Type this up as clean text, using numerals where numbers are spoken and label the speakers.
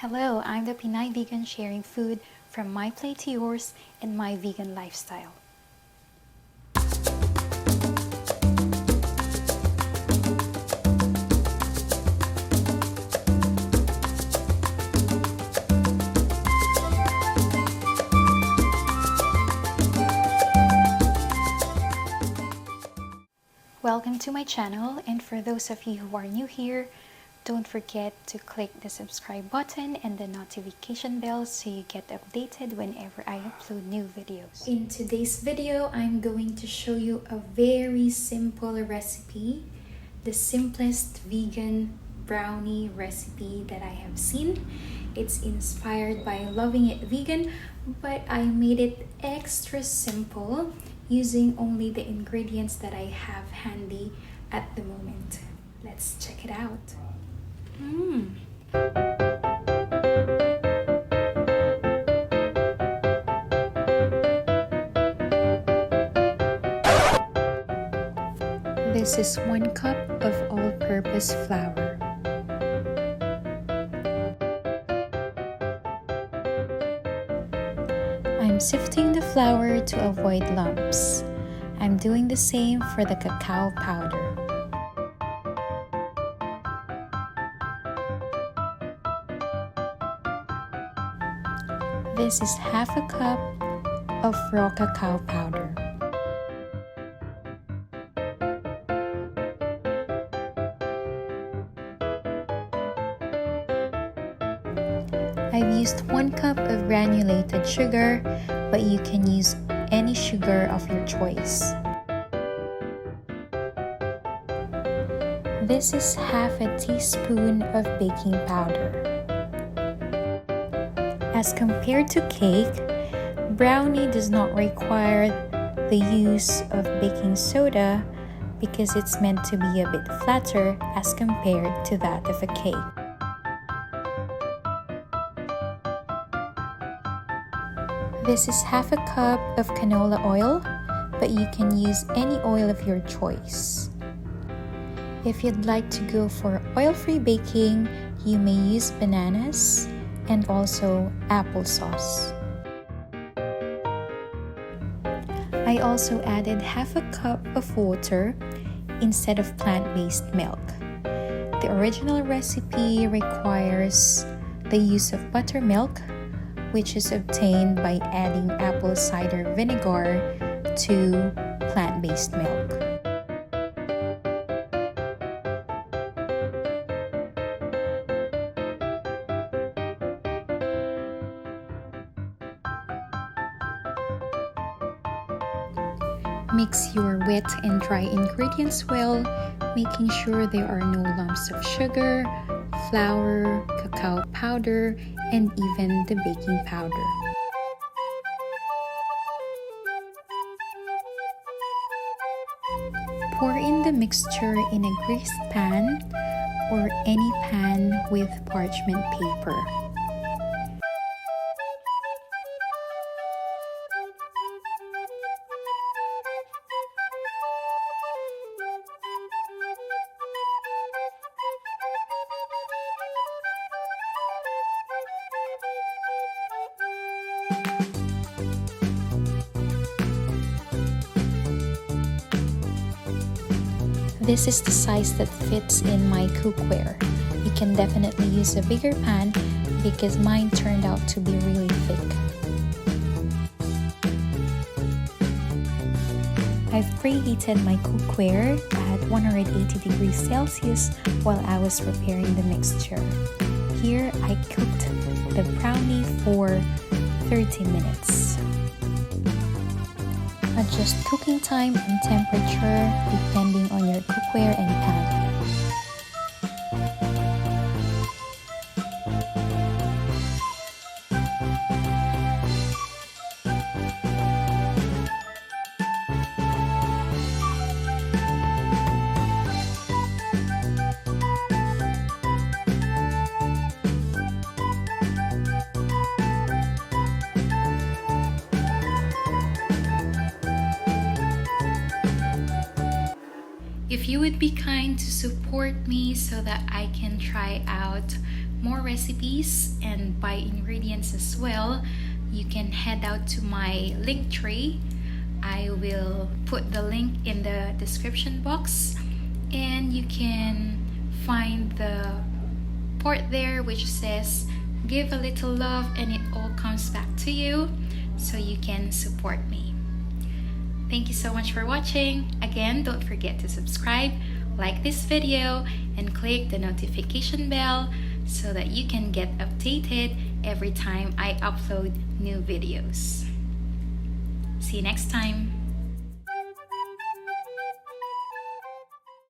Speaker 1: Hello, I'm the Pinay vegan sharing food from my plate to yours and my vegan lifestyle. Welcome to my channel, and for those of you who are new here, don't forget to click the subscribe button and the notification bell so you get updated whenever I upload new videos. In today's video, I'm going to show you a very simple recipe, the simplest vegan brownie recipe that I have seen. It's inspired by Loving It Vegan, but I made it extra simple using only the ingredients that I have handy at the moment. Let's check it out. This is 1 cup of all-purpose flour. I'm sifting the flour to avoid lumps. I'm doing the same for the cacao powder. This is half a cup of raw cacao powder. I've used 1 cup of granulated sugar, but you can use any sugar of your choice. This is half a teaspoon of baking powder. As compared to cake, brownie does not require the use of baking soda because it's meant to be a bit flatter as compared to that of a cake. This is half a cup of canola oil, but you can use any oil of your choice. If you'd like to go for oil-free baking, you may use bananas and also applesauce. I also added half a cup of water instead of plant-based milk. The original recipe requires the use of buttermilk, which is obtained by adding apple cider vinegar to plant-based milk. Mix your wet and dry ingredients well, making sure there are no lumps of sugar, flour, cacao powder, and even the baking powder. Pour in the mixture in a greased pan or any pan with parchment paper. This is the size that fits in my cookware. You can definitely use a bigger pan because mine turned out to be really thick. I've preheated my cookware at 180 degrees Celsius while I was preparing the mixture. Here I cooked the brownie for 30 minutes. Adjust cooking time and temperature depending on your cookware and pan. If you would be kind to support me so that I can try out more recipes and buy ingredients as well, you can head out to my link tree. I will put the link in the description box, and you can find the part there which says give a little love and it all comes back to you, so you can support me. Thank you so much for watching. Again, don't forget to subscribe, like this video, and click the notification bell so that you can get updated every time I upload new videos. See you next time.